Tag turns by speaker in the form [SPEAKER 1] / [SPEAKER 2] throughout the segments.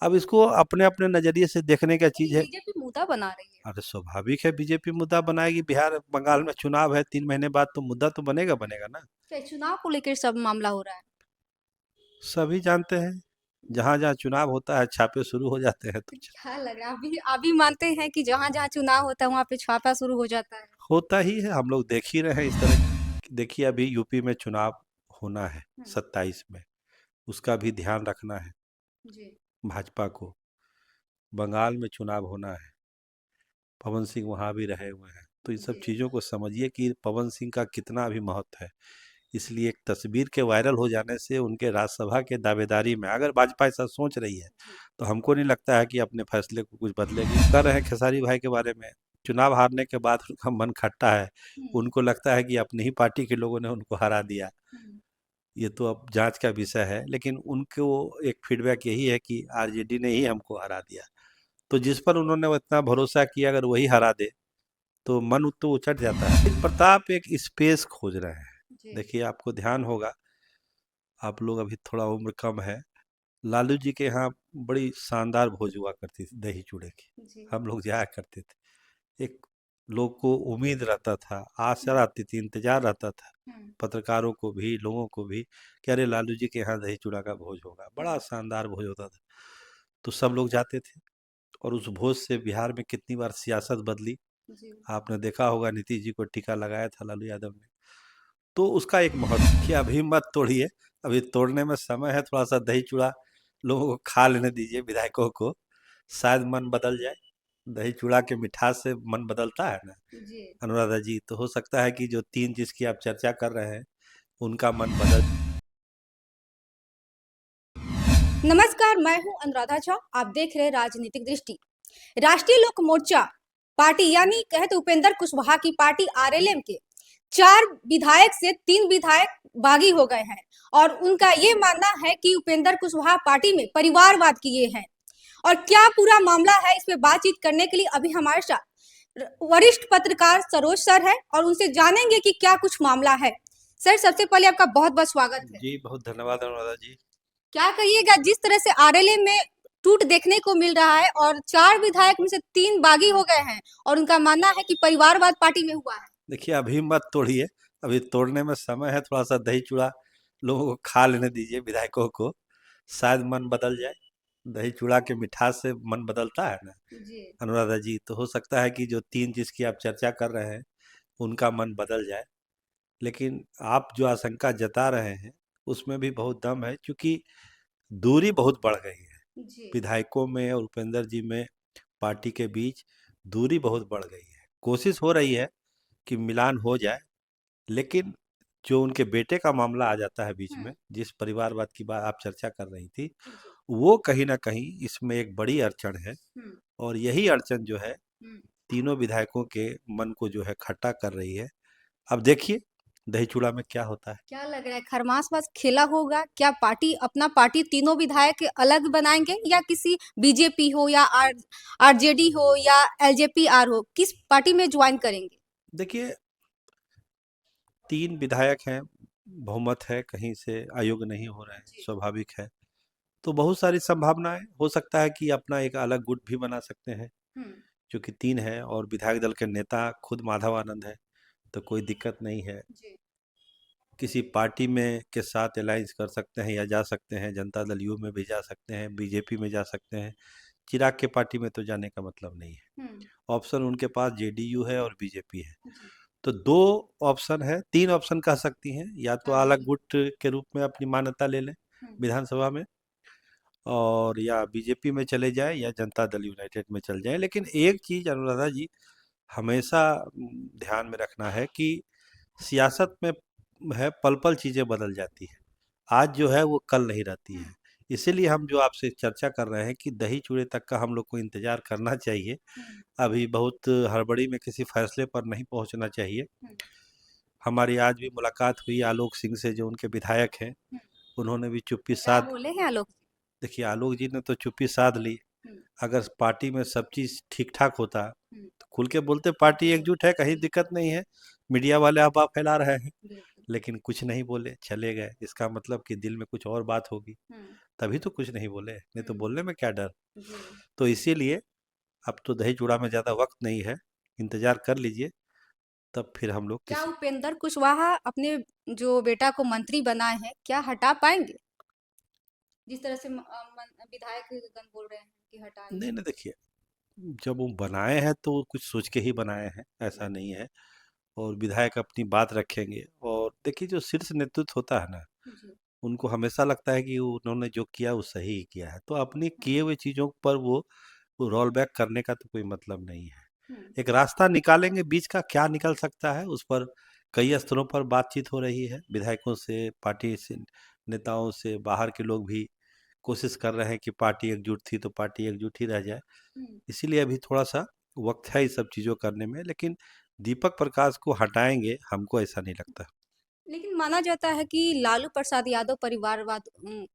[SPEAKER 1] अब इसको अपने अपने नजरिए से देखने का चीज है।
[SPEAKER 2] बीजेपी मुद्दा बना रही है।
[SPEAKER 1] अरे स्वाभाविक है, बीजेपी मुद्दा बनाएगी। बिहार बंगाल में चुनाव है 3 महीने बाद, तो मुद्दा तो बनेगा बनेगा ना।
[SPEAKER 2] क्या चुनाव को लेकर सब मामला हो रहा है?
[SPEAKER 1] सभी जानते हैं, जहां जहां चुनाव होता है छापे शुरू हो जाते हैं। तो
[SPEAKER 2] तो क्या लग रहा है, अभी मानते हैं कि जहां जहां चुनाव होता है वहां पे छापा शुरू हो जाता है?
[SPEAKER 1] होता ही है, हम लोग देख ही रहे हैं इस तरह। देखिए अभी यूपी में चुनाव होना है
[SPEAKER 2] हम्म।
[SPEAKER 1] 27 में, उसका भी ध्यान रखना है
[SPEAKER 2] जी।
[SPEAKER 1] भाजपा को। बंगाल में चुनाव होना है, पवन सिंह वहाँ भी रहे हुए हैं, तो इन सब
[SPEAKER 2] जी।
[SPEAKER 1] चीज़ों को समझिए कि पवन सिंह का कितना अभी महत्व है। इसलिए एक तस्वीर के वायरल हो जाने से उनके राज्यसभा के दावेदारी में अगर भाजपा ऐसा सोच रही है,
[SPEAKER 2] जी।
[SPEAKER 1] तो हमको नहीं लगता है कि अपने फैसले को कुछ बदलेगी। कर रहे हैं खेसारी भाई के बारे में, चुनाव हारने के बाद उनका मन खट्टा है।
[SPEAKER 2] हम्म।
[SPEAKER 1] उनको लगता है कि अपनी ही पार्टी के लोगों ने उनको हरा दिया।
[SPEAKER 2] हम्म।
[SPEAKER 1] ये तो अब जांच का विषय है, लेकिन उनको एक फीडबैक यही है कि आरजेडी ने ही हमको हरा दिया। तो जिस पर उन्होंने वो इतना भरोसा किया, अगर वही हरा दे तो मन तो उचट जाता है। तेज प्रताप एक स्पेस खोज रहे हैं।
[SPEAKER 2] जी।
[SPEAKER 1] देखिए आपको ध्यान होगा, आप लोग अभी थोड़ा उम्र कम है, लालू जी के यहाँ बड़ी शानदार भोज हुआ करती थी दही चूड़े की।
[SPEAKER 2] जी।
[SPEAKER 1] हम लोग जाया करते थे। एक लोग को उम्मीद रहता था, आशा
[SPEAKER 2] हम्म।
[SPEAKER 1] रहती थी, इंतजार रहता था,
[SPEAKER 2] हम्म।
[SPEAKER 1] पत्रकारों को भी लोगों को भी, कि अरे लालू जी के यहाँ दही चूड़ा का भोज होगा, बड़ा
[SPEAKER 2] हम्म।
[SPEAKER 1] शानदार भोज होता था। तो सब लोग जाते थे, और उस भोज से बिहार में कितनी बार सियासत बदली।
[SPEAKER 2] जी।
[SPEAKER 1] आपने देखा होगा, नीतीश जी को टीका लगाया था लालू यादव ने। तो उसका एक महत्व कि अभी मत तोड़िए, अभी तोड़ने में समय है। थोड़ा सा दही चूड़ा लोगों को खा लेने दीजिए, विधायकों को, शायद मन बदल जाए। दही चूड़ा के मिठास से मन बदलता है ना
[SPEAKER 2] जी।
[SPEAKER 1] अनुराधा जी। तो हो सकता है कि जो तीन जिसकी आप चर्चा कर रहे हैं, उनका मन बदल।
[SPEAKER 2] नमस्कार, मैं हूं अनुराधा झा। आप देख रहे हैं राजनीतिक दृष्टि। राष्ट्रीय लोक मोर्चा पार्टी यानी कहे तो उपेंद्र कुशवाहा की पार्टी आरएलएम के 4 विधायक से 3 विधायक बागी हो गए हैं। और उनका ये मानना है कि उपेंद्र कुशवाहा पार्टी में परिवारवाद किए हैं। और क्या पूरा मामला है, इस पे बातचीत करने के लिए अभी हमारे साथ वरिष्ठ पत्रकार सरोज सर है और उनसे जानेंगे कि क्या कुछ मामला है। सर, सबसे पहले आपका बहुत बहुत स्वागत है।
[SPEAKER 1] जी बहुत धन्यवाद अनुराधा जी।
[SPEAKER 2] क्या कहिएगा, जिस तरह से आरएलए में टूट देखने को मिल रहा है और 4 विधायक में से 3 बागी हो गए हैं और उनका मानना है कि परिवारवाद पार्टी में हुआ है।
[SPEAKER 1] देखिए अभी मत तोड़िए, अभी तोड़ने में समय है। थोड़ा सा दही चूड़ा लोगों को खा लेने दीजिए, विधायकों को, शायद मन बदल जाए। दही चूड़ा के मिठास से मन बदलता है ना
[SPEAKER 2] जी।
[SPEAKER 1] अनुराधा जी। तो हो सकता है कि जो तीन जिसकी आप चर्चा कर रहे हैं, उनका मन बदल जाए। लेकिन आप जो आशंका जता रहे हैं, उसमें भी बहुत दम है, क्योंकि दूरी बहुत बढ़ गई है
[SPEAKER 2] जी।
[SPEAKER 1] विधायकों में और उपेंद्र जी में। पार्टी के बीच दूरी बहुत बढ़ गई है। कोशिश हो रही है कि मिलान हो जाए, लेकिन जो उनके बेटे का मामला आ जाता है बीच
[SPEAKER 2] हम्म।
[SPEAKER 1] में, जिस परिवारवाद की बात आप चर्चा कर रही थी,
[SPEAKER 2] जी।
[SPEAKER 1] वो कहीं ना कहीं इसमें एक बड़ी अड़चन है।
[SPEAKER 2] हम्म।
[SPEAKER 1] और यही अड़चन जो है
[SPEAKER 2] हम्म।
[SPEAKER 1] तीनों विधायकों के मन को जो है खट्टा कर रही है। अब देखिए दही चूड़ा में क्या होता है।
[SPEAKER 2] क्या लग रहा है, खरमास खेला होगा क्या? पार्टी तीनों विधायक अलग बनाएंगे या किसी बीजेपी हो या आरजेडी हो या एलजेपीआर हो, किस पार्टी में ज्वाइन करेंगे?
[SPEAKER 1] देखिए 3 विधायक हैं, बहुमत है, कहीं से अयोग्य नहीं हो रहे हैं,
[SPEAKER 2] जी।
[SPEAKER 1] स्वाभाविक है। तो बहुत सारी संभावनाएं हो सकता है कि अपना एक अलग गुट भी बना सकते हैं,
[SPEAKER 2] हम्म।
[SPEAKER 1] क्योंकि 3 है और विधायक दल के नेता खुद माधव आनंद है। तो कोई दिक्कत नहीं है।
[SPEAKER 2] जी।
[SPEAKER 1] किसी पार्टी में के साथ अलायंस कर सकते हैं या जा सकते हैं, जनता दल यू में भी जा सकते हैं, बीजेपी में जा सकते हैं। चिराग के पार्टी में तो जाने का मतलब नहीं है।
[SPEAKER 2] हम्म।
[SPEAKER 1] ऑप्शन उनके पास जेडीयू है और बीजेपी है।
[SPEAKER 2] जी।
[SPEAKER 1] तो 2 ऑप्शन है, 3 ऑप्शन कह सकती हैं। या तो
[SPEAKER 2] हाँ
[SPEAKER 1] अलग
[SPEAKER 2] जी।
[SPEAKER 1] गुट के रूप में अपनी मान्यता ले लें
[SPEAKER 2] हम्म।
[SPEAKER 1] विधानसभा में, और या बीजेपी में चले जाए या जनता दल यूनाइटेड में चल जाए। लेकिन एक चीज अनुराधा जी हमेशा ध्यान में रखना है कि सियासत में है, पल पल चीजें बदल जाती है। आज जो है वो कल नहीं रहती
[SPEAKER 2] हम्म।
[SPEAKER 1] है। इसीलिए हम जो आपसे चर्चा कर रहे हैं कि दही चूड़े तक का हम लोग को इंतजार करना चाहिए।
[SPEAKER 2] हम्म।
[SPEAKER 1] अभी बहुत हड़बड़ी में किसी फैसले पर नहीं पहुंचना चाहिए।
[SPEAKER 2] हम्म।
[SPEAKER 1] हमारी आज भी मुलाकात हुई आलोक सिंह से, जो उनके विधायक हैं।
[SPEAKER 2] हम्म।
[SPEAKER 1] उन्होंने भी चुप्पी
[SPEAKER 2] क्या
[SPEAKER 1] साध।
[SPEAKER 2] बोले हैं आलोक
[SPEAKER 1] देखिए आलोक जी ने तो चुप्पी साध ली।
[SPEAKER 2] जी? हम्म।
[SPEAKER 1] अगर पार्टी में सब चीज़ ठीक ठाक होता
[SPEAKER 2] हम्म।
[SPEAKER 1] तो खुल के बोलते पार्टी एकजुट है, कहीं दिक्कत नहीं है, मीडिया वाले अफवाह फैला रहे हैं।
[SPEAKER 2] बिल्कुल।
[SPEAKER 1] लेकिन कुछ नहीं बोले, चले गए। इसका मतलब कि दिल में कुछ और बात होगी।
[SPEAKER 2] हम्म।
[SPEAKER 1] तभी तो कुछ नहीं बोले, नहीं तो
[SPEAKER 2] हम्म,
[SPEAKER 1] बोलने में क्या डर।
[SPEAKER 2] जी।
[SPEAKER 1] तो इसीलिए अब तो दही चूड़ा में ज़्यादा वक्त नहीं है, इंतजार कर लीजिए, तब फिर हम लोग
[SPEAKER 2] क्या
[SPEAKER 1] किसी।
[SPEAKER 2] उपेंद्र कुशवाहा अपने जो बेटा को मंत्री बनाए हैं क्या हटा पाएंगे? जिस तरह से विधायक गण बोल रहे हैं कि हटाएंगे।
[SPEAKER 1] नहीं नहीं, देखिए, जब वो बनाए हैं तो कुछ सोच के ही बनाए हैं,
[SPEAKER 2] जी।
[SPEAKER 1] ऐसा नहीं है। और विधायक अपनी बात रखेंगे, और देखिए जो शीर्ष नेतृत्व होता है ना,
[SPEAKER 2] जी।
[SPEAKER 1] उनको हमेशा लगता है कि उन्होंने जो किया वो सही ही किया है, तो अपनी किए
[SPEAKER 2] हम्म,
[SPEAKER 1] हुए चीज़ों पर वो रोल बैक करने का तो कोई मतलब नहीं है।
[SPEAKER 2] हम्म,
[SPEAKER 1] एक रास्ता निकालेंगे, बीच का क्या निकल सकता है उस पर कई स्तरों पर बातचीत हो रही है, विधायकों से, पार्टी से, नेताओं से, बाहर के लोग भी कोशिश कर रहे हैं कि पार्टी एकजुट थी तो पार्टी एकजुट ही रह जाए।
[SPEAKER 2] हम्म।
[SPEAKER 1] इसीलिए अभी थोड़ा सा वक्त है इस सब चीज़ों करने में, लेकिन दीपक प्रकाश को हटाएंगे हमको ऐसा नहीं लगता।
[SPEAKER 2] लेकिन माना जाता है कि लालू प्रसाद यादव परिवारवाद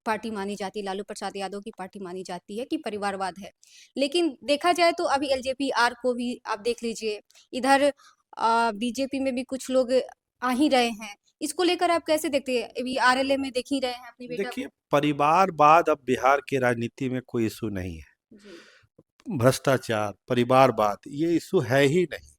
[SPEAKER 2] पार्टी मानी जाती है, लालू प्रसाद यादव की पार्टी मानी जाती है कि परिवारवाद है। लेकिन देखा जाए तो अभी एलजेपी आर को भी आप देख लीजिए, इधर बीजेपी में भी कुछ लोग आ ही रहे हैं। इसको लेकर आप कैसे देखते हैं? अभी आरएलए में देख ही रहे हैं अपनी बेटा
[SPEAKER 1] देखिए,
[SPEAKER 2] को।
[SPEAKER 1] परिवारवाद अब बिहार के राजनीति में कोई इशू नहीं है।
[SPEAKER 2] जी।
[SPEAKER 1] भ्रष्टाचार, परिवारवाद, ये इशू है ही नहीं।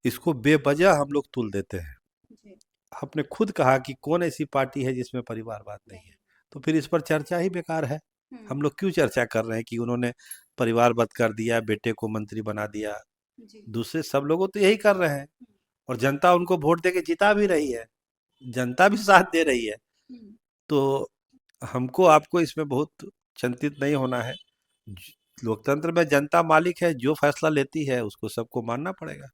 [SPEAKER 1] इसको बेवजह हम लोग तुल देते हैं।
[SPEAKER 2] जी।
[SPEAKER 1] आपने खुद कहा कि कौन ऐसी पार्टी है जिसमें परिवारवाद नहीं है,
[SPEAKER 2] नहीं।
[SPEAKER 1] तो फिर इस पर चर्चा ही बेकार है।
[SPEAKER 2] हम्म।
[SPEAKER 1] हम लोग क्यों चर्चा कर रहे हैं कि उन्होंने परिवारवाद कर दिया, बेटे को मंत्री बना दिया।
[SPEAKER 2] जी।
[SPEAKER 1] दूसरे सब लोगों तो यही कर रहे हैं, और जनता उनको वोट दे के जिता भी रही है, जनता भी साथ दे रही है।
[SPEAKER 2] हम्म।
[SPEAKER 1] तो हमको आपको इसमें बहुत चिंतित नहीं होना है। लोकतंत्र में जनता मालिक है, जो फैसला लेती है उसको सबको मानना पड़ेगा।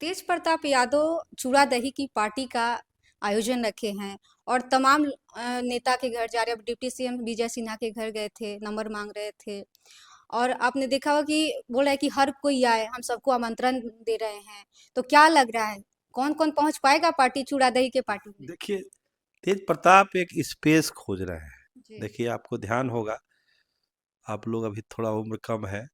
[SPEAKER 2] तेज प्रताप यादव चूड़ा दही की पार्टी का आयोजन रखे हैं और तमाम नेता के घर जा रहे। अब डिप्टी सीएम विजय सिन्हा के घर गए थे, नंबर मांग रहे थे। और आपने देखा होगा कि बोल रहे हैं कि हर कोई आए, हम सबको आमंत्रण दे रहे हैं। तो क्या लग रहा है, कौन कौन पहुंच पाएगा पार्टी चूड़ा दही के पार्टी में?
[SPEAKER 1] देखिए, तेज प्रताप एक स्पेस खोज रहे हैं।
[SPEAKER 2] जी।
[SPEAKER 1] देखिए, आपको ध्यान होगा, आप लोग अभी थोड़ा उम्र कम है,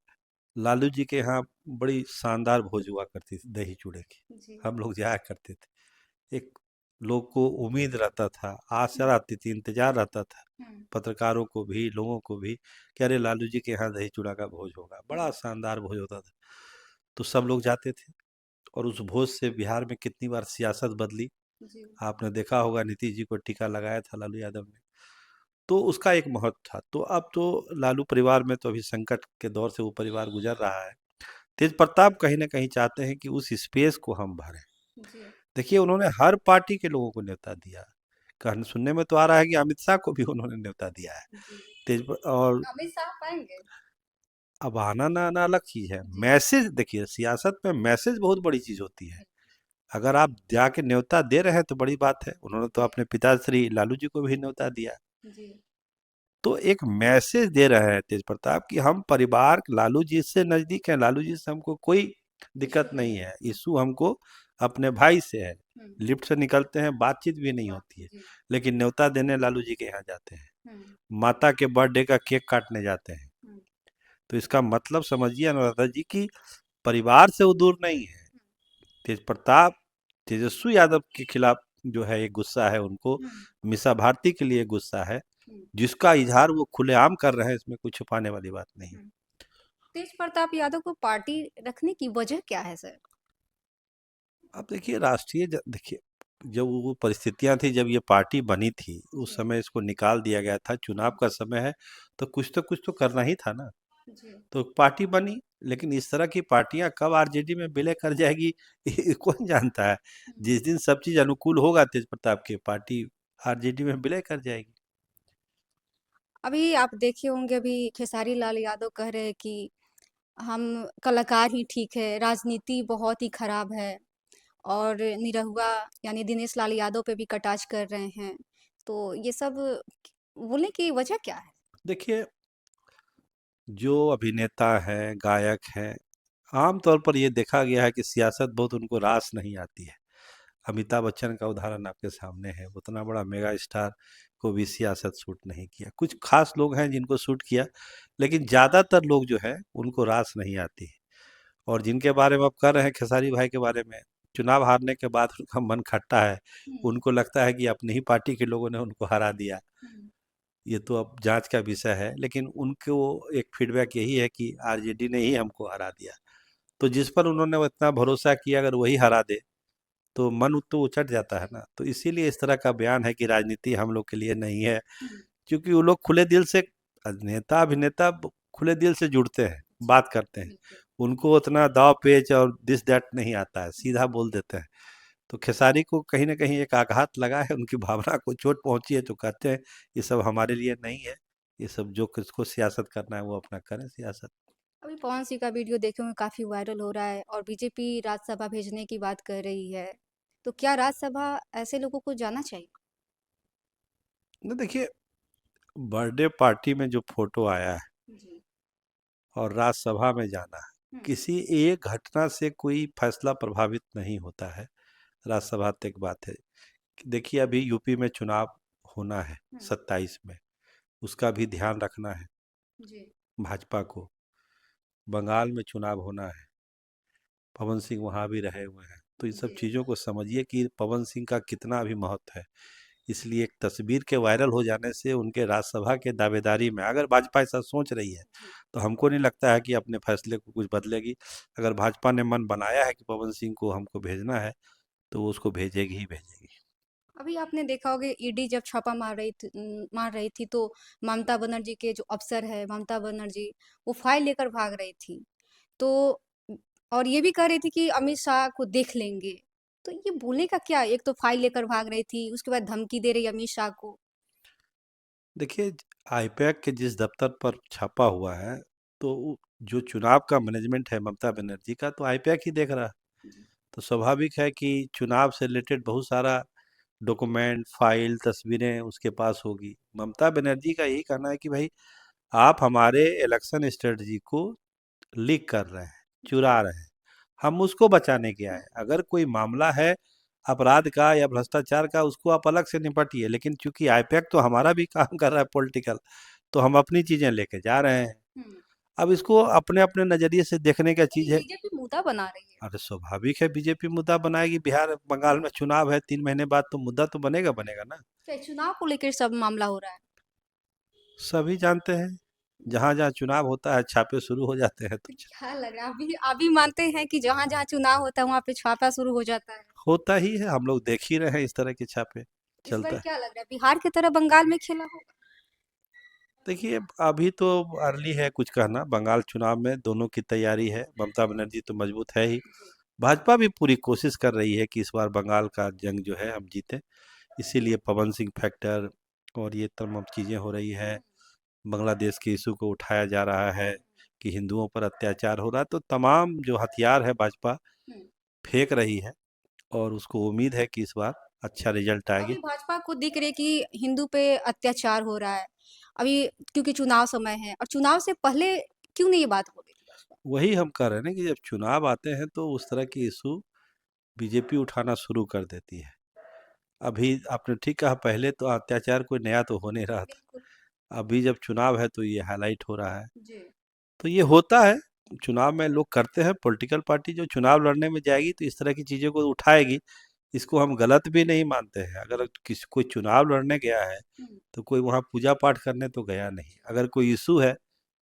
[SPEAKER 1] लालू जी के यहाँ बड़ी शानदार भोज हुआ करती थी दही चूड़े की।
[SPEAKER 2] जी।
[SPEAKER 1] हम लोग जाया करते थे। एक लोग को उम्मीद रहता था, आशा
[SPEAKER 2] हम्म।
[SPEAKER 1] रहती थी, इंतजार रहता था,
[SPEAKER 2] हम्म।
[SPEAKER 1] पत्रकारों को भी, लोगों को भी, कि अरे लालू जी के यहाँ दही चूड़ा का भोज होगा, बड़ा
[SPEAKER 2] जी।
[SPEAKER 1] शानदार भोज होता था। तो सब लोग जाते थे, और उस भोज से बिहार में कितनी बार सियासत बदली।
[SPEAKER 2] जी।
[SPEAKER 1] आपने देखा होगा, नीतीश जी को टीका लगाया था लालू यादव ने, तो उसका एक महत्व था। तो अब तो लालू परिवार में तो अभी संकट के दौर से वो परिवार गुजर रहा है। तेज प्रताप कहीं ना कहीं चाहते हैं कि उस स्पेस को हम भरें।
[SPEAKER 2] जी।
[SPEAKER 1] देखिए, उन्होंने हर पार्टी के लोगों को न्योता दिया। कहने सुनने में तो आ रहा है कि अमित शाह को भी उन्होंने न्योता दिया है।
[SPEAKER 2] जी।
[SPEAKER 1] और
[SPEAKER 2] अमित शाह पाएंगे।
[SPEAKER 1] अब आना ना आना अलग चीज है,
[SPEAKER 2] जी।
[SPEAKER 1] मैसेज देखिए, सियासत में मैसेज बहुत बड़ी चीज होती है। अगर आप जाके न्योता दे रहे हैं तो बड़ी बात है, उन्होंने तो
[SPEAKER 2] जी।
[SPEAKER 1] अपने पिताश्री लालू जी को भी न्योता दिया।
[SPEAKER 2] जी।
[SPEAKER 1] तो एक मैसेज दे रहे हैं तेज प्रताप कि हम परिवार लालू जी से नजदीक हैं, लालू जी से हमको कोई
[SPEAKER 2] इशू
[SPEAKER 1] दिक्कत
[SPEAKER 2] नहीं
[SPEAKER 1] नहीं
[SPEAKER 2] है।
[SPEAKER 1] है, इशू हमको अपने भाई से है।
[SPEAKER 2] हम्म।
[SPEAKER 1] लिफ्ट से निकलते हैं, बातचीत भी नहीं
[SPEAKER 2] बात।
[SPEAKER 1] होती है,
[SPEAKER 2] जी।
[SPEAKER 1] लेकिन न्योता देने लालू जी के यहाँ जाते हैं,
[SPEAKER 2] हम्म।
[SPEAKER 1] माता के बर्थडे का केक काटने जाते हैं।
[SPEAKER 2] हम्म।
[SPEAKER 1] तो इसका मतलब समझिए अनुराधा जी की परिवार से वो दूर नहीं है। तेज प्रताप तेजस्वी यादव के खिलाफ जो है एक गुस्सा है उनको,
[SPEAKER 2] हम्म।
[SPEAKER 1] मीसा भारती के लिए गुस्सा है,
[SPEAKER 2] हम्म।
[SPEAKER 1] जिसका इजहार वो खुलेआम कर रहे हैं, इसमें कुछ छुपाने वाली बात नहीं है।
[SPEAKER 2] हम्म। तेज प्रताप यादव को पार्टी रखने की वजह क्या है सर?
[SPEAKER 1] अब देखिए, देखिए, जब वो परिस्थितियां थी, जब ये पार्टी बनी थी, उस
[SPEAKER 2] जी।
[SPEAKER 1] समय इसको निकाल दिया गया था, चुनाव
[SPEAKER 2] हम्म।
[SPEAKER 1] का समय है, तो कुछ तो करना ही था ना।
[SPEAKER 2] जी।
[SPEAKER 1] तो पार्टी बनी, लेकिन इस तरह की पार्टियां कब आरजेडी में विलय कर जाएगी ये कौन जानता है।
[SPEAKER 2] हम्म।
[SPEAKER 1] जिस दिन सब चीज अनुकूल होगा तेज प्रताप के, पार्टी आरजेडी में विलय कर जाएगी।
[SPEAKER 2] अभी आप देखे होंगे, अभी खेसारी लाल यादव कह रहे हैं कि हम कलाकार ही ठीक है, राजनीति बहुत ही खराब है। और निरहुआ यानी दिनेश लाल यादव पे भी कटाक्ष कर रहे हैं। तो ये सब बोलने की वजह क्या है?
[SPEAKER 1] देखिए, जो अभिनेता हैं, गायक हैं, आमतौर पर ये देखा गया है कि सियासत बहुत उनको रास नहीं आती है। अमिताभ बच्चन का उदाहरण आपके सामने है, उतना बड़ा मेगा स्टार को भी सियासत सूट नहीं किया। कुछ खास लोग हैं जिनको सूट किया, लेकिन ज़्यादातर लोग जो है उनको रास नहीं आती है। और जिनके बारे में आप कर रहे हैं, खेसारी भाई के बारे में, चुनाव हारने के बाद उनका मन खट्टा है,
[SPEAKER 2] हम्म।
[SPEAKER 1] उनको लगता है कि अपनी ही पार्टी के लोगों ने उनको हरा दिया।
[SPEAKER 2] हम्म।
[SPEAKER 1] ये तो अब जांच का विषय है, लेकिन उनको एक फीडबैक यही है कि आरजेडी ने ही हमको हरा दिया। तो जिस पर उन्होंने इतना भरोसा किया, अगर वही हरा दे तो मन तो उचट जाता है ना। तो इसीलिए इस तरह का बयान है कि राजनीति हम लोग के लिए नहीं है, क्योंकि वो लोग खुले दिल से, नेता अभिनेता खुले दिल से जुड़ते हैं, बात करते हैं, उनको उतना दाव पेच और दिस दैट नहीं आता है, सीधा बोल देते हैं। तो खेसारी को कहीं ना कहीं एक आघात लगा है, उनकी भावना को चोट पहुंची है, तो कहते हैं ये सब हमारे लिए नहीं है, ये सब जो किसको सियासत करना है वो अपना करें सियासत।
[SPEAKER 2] अभी पवन सिंह का वीडियो देखे हुए काफी वायरल हो रहा है और बीजेपी राज्यसभा भेजने की बात कर रही है। तो क्या राज्यसभा ऐसे लोगों को जाना चाहिए?
[SPEAKER 1] ना देखिए, बर्थडे पार्टी में जो फोटो आया है
[SPEAKER 2] जी।
[SPEAKER 1] और राज्यसभा में जाना है, किसी एक घटना से कोई फैसला प्रभावित नहीं होता है। राज्यसभा तक बात है कि देखिए, अभी यूपी में चुनाव होना है 27 में, उसका भी ध्यान रखना है
[SPEAKER 2] जी।
[SPEAKER 1] भाजपा को। बंगाल में चुनाव होना है, पवन सिंह वहाँ भी रहे हुए हैं, तो इन सब
[SPEAKER 2] जी।
[SPEAKER 1] चीज़ों को समझिए कि पवन सिंह का कितना अभी महत्व है। इसलिए एक तस्वीर के वायरल हो जाने से उनके राज्यसभा के दावेदारी में, अगर भाजपा ऐसा सोच रही है, तो हमको नहीं लगता है कि अपने फैसले को कुछ बदलेगी। अगर भाजपा ने मन बनाया है कि पवन सिंह को हमको भेजना है, तो वो उसको भेजेगी ही भेजेगी।
[SPEAKER 2] अभी आपने देखा होगा ईडी जब छापा मार रही थी तो ममता बनर्जी के जो अफसर है, ममता बनर्जी, वो फाइल लेकर भाग रही थी। तो और ये भी कह रही थी कि अमित शाह को देख लेंगे। तो ये बोलने का क्या? एक तो फाइल लेकर भाग रही थी, उसके बाद धमकी दे रही अमित शाह को।
[SPEAKER 1] देखिए, आईपैक के जिस दफ्तर पर छापा हुआ है, तो जो चुनाव का मैनेजमेंट है ममता बनर्जी का, तो आईपैक ही देख रहा है।
[SPEAKER 2] जी।
[SPEAKER 1] तो स्वाभाविक है कि चुनाव से रिलेटेड बहुत सारा डॉक्यूमेंट, फाइल, तस्वीरें उसके पास होगी। ममता बनर्जी का यही कहना है कि भाई, आप हमारे इलेक्शन स्ट्रेटजी को लीक कर रहे हैं, चुरा रहे हैं, हम उसको बचाने के आए। अगर कोई मामला है अपराध का या भ्रष्टाचार का, उसको आप अलग से निपटिए, लेकिन चूंकि आईपैक तो हमारा भी काम कर रहा है पॉलिटिकल, तो हम अपनी चीजें लेके जा रहे हैं।
[SPEAKER 2] हम्म।
[SPEAKER 1] अब इसको अपने अपने नजरिए से देखने का चीज
[SPEAKER 2] लेकिन
[SPEAKER 1] है।
[SPEAKER 2] बीजेपी मुद्दा बना रही है।
[SPEAKER 1] अरे स्वाभाविक है, बीजेपी मुद्दा बनाएगी। बिहार बंगाल में चुनाव है 3 महीने बाद, तो मुद्दा तो बनेगा बनेगा ना।
[SPEAKER 2] क्या चुनाव को लेकर सब मामला हो रहा है?
[SPEAKER 1] सभी जानते हैं, जहां जहां चुनाव होता है छापे शुरू हो जाते हैं। तो
[SPEAKER 2] तो क्या लग रहा है अभी मानते हैं कि जहां जहां चुनाव होता है वहां पे छापा शुरू हो जाता है?
[SPEAKER 1] होता ही है, हम लोग देख ही रहे हैं इस तरह के छापे
[SPEAKER 2] इस बार
[SPEAKER 1] चलता है।
[SPEAKER 2] क्या लग रहा है बिहार की तरह बंगाल में खेला होगा?
[SPEAKER 1] देखिए, अभी तो अर्ली है कुछ कहना। बंगाल चुनाव में दोनों की तैयारी है, ममता बनर्जी तो मजबूत है ही,
[SPEAKER 2] जी।
[SPEAKER 1] भाजपा भी पूरी कोशिश कर रही है कि इस बार बंगाल का जंग जो है हम जीते। इसीलिए पवन सिंह फैक्टर और ये तमाम चीज़ें हो रही है। बांग्लादेश के इशू को उठाया जा रहा है कि हिंदुओं पर अत्याचार हो रहा है। तो तमाम जो हथियार है भाजपा
[SPEAKER 2] हम्म।
[SPEAKER 1] फेंक रही है, और उसको उम्मीद है कि इस बार अच्छा रिजल्ट आएगी।
[SPEAKER 2] अभी भाजपा को दिख रही कि हिंदू पे अत्याचार हो रहा है अभी, क्योंकि चुनाव समय है और चुनाव से पहले क्यों नहीं ये बात हो रही थी भाजपा?
[SPEAKER 1] वही हम कह रहे हैं ना कि जब चुनाव आते हैं तो उस तरह की इशू बीजेपी उठाना शुरू कर देती है। अभी आपने ठीक कहा, पहले तो अत्याचार कोई नया तो हो नहीं रहा था,
[SPEAKER 2] बिल्कुल।
[SPEAKER 1] अभी जब चुनाव है तो ये हाईलाइट हो रहा है।
[SPEAKER 2] जी।
[SPEAKER 1] तो ये होता है, चुनाव में लोग करते हैं। पॉलिटिकल पार्टी जो चुनाव लड़ने में जाएगी तो इस तरह की चीज़ों को उठाएगी। इसको हम गलत भी नहीं मानते हैं। अगर किसी कोई चुनाव लड़ने गया है,
[SPEAKER 2] हम्म।
[SPEAKER 1] तो कोई वहाँ पूजा पाठ करने तो गया नहीं। अगर कोई इशू है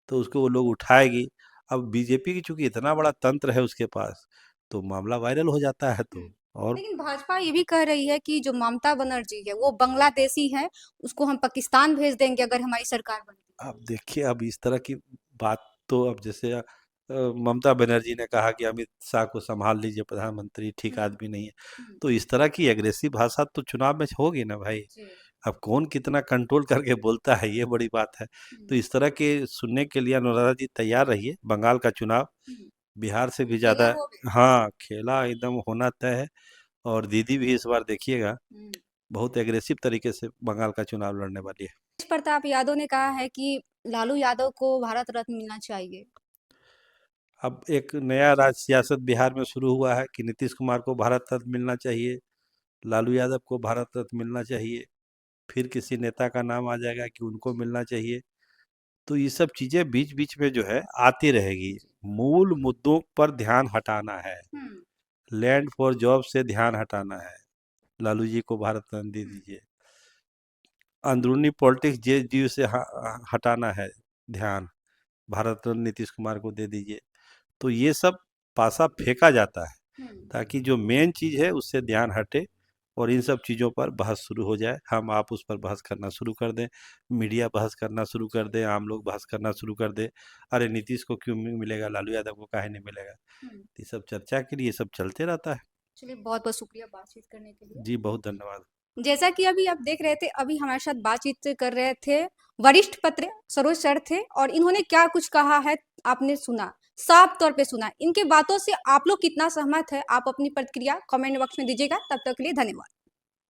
[SPEAKER 1] तो उसको वो लोग उठाएगी। अब बीजेपी की चूंकि इतना बड़ा तंत्र है उसके पास, तो मामला वायरल हो जाता है।
[SPEAKER 2] हम्म।
[SPEAKER 1] तो और
[SPEAKER 2] लेकिन भाजपा ये भी कह रही है कि जो ममता बनर्जी है वो बांग्लादेशी है, उसको हम पाकिस्तान भेज देंगे अगर हमारी सरकार बनती
[SPEAKER 1] अब देखिए, अब इस तरह की बात, तो अब जैसे ममता बनर्जी ने कहा कि अमित शाह को संभाल लीजिए, प्रधानमंत्री
[SPEAKER 2] है।
[SPEAKER 1] ठीक आदमी नहीं है,
[SPEAKER 2] हम्म।
[SPEAKER 1] तो इस तरह की एग्रेसिव भाषा तो चुनाव में होगी ना भाई।
[SPEAKER 2] जी।
[SPEAKER 1] अब कौन कितना कंट्रोल करके बोलता है, ये बड़ी बात है। तो
[SPEAKER 2] हम्म।
[SPEAKER 1] इस तरह के सुनने के लिए अनुराधा जी तैयार रहिए। बंगाल का चुनाव
[SPEAKER 2] हम्म।
[SPEAKER 1] बिहार से भी
[SPEAKER 2] खेला
[SPEAKER 1] ज़्यादा,
[SPEAKER 2] हो गया।
[SPEAKER 1] हाँ, खेला एकदम होना तय है। और दीदी भी इस बार देखिएगा
[SPEAKER 2] हम्म।
[SPEAKER 1] बहुत एग्रेसिव तरीके से बंगाल का चुनाव लड़ने वाली है।
[SPEAKER 2] तेज प्रताप यादव ने कहा है कि लालू यादव को भारत रत्न मिलना चाहिए।
[SPEAKER 1] अब एक नया राज सियासत बिहार में शुरू हुआ है कि नीतीश कुमार को भारत रत्न मिलना चाहिए, लालू यादव को भारत रत्न मिलना चाहिए, फिर किसी नेता का नाम आ जाएगा कि उनको मिलना चाहिए। तो ये सब चीज़ें बीच बीच में जो है आती रहेगी।
[SPEAKER 2] जी।
[SPEAKER 1] मूल मुद्दों पर ध्यान हटाना है,
[SPEAKER 2] हम्म।
[SPEAKER 1] लैंड फॉर जॉब से ध्यान हटाना है। लालू जी को भारत रत्न दे
[SPEAKER 2] हम्म।
[SPEAKER 1] दीजिए। अंदरूनी पॉलिटिक्स जे जीव से हटाना है ध्यान, भारत रत्न नीतीश कुमार को दे दीजिए, तो ये सब पासा फेंका जाता है ताकि जो मेन चीज़ है उससे ध्यान हटे और इन सब चीज़ों पर बहस शुरू हो जाए। हम आप उस पर बहस करना शुरू कर दें, मीडिया बहस करना शुरू कर दे, आम लोग बहस करना शुरू कर दे, अरे नीतीश को क्यों मिलेगा, लालू यादव को काहे नहीं मिलेगा। ये सब चर्चा के लिए सब चलते रहता है।
[SPEAKER 2] चलिए, बहुत बहुत शुक्रिया बातचीत करने के लिए।
[SPEAKER 1] जी बहुत धन्यवाद।
[SPEAKER 2] जैसा कि अभी आप देख रहे थे, अभी हमारे साथ बातचीत कर रहे थे वरिष्ठ पत्र सरोज सर थे, और इन्होंने क्या कुछ कहा है आपने सुना, साफ तौर पे सुना। इनके बातों से आप लोग कितना सहमत है, आप अपनी प्रतिक्रिया कमेंट बॉक्स में दीजिएगा। तब तक के लिए धन्यवाद।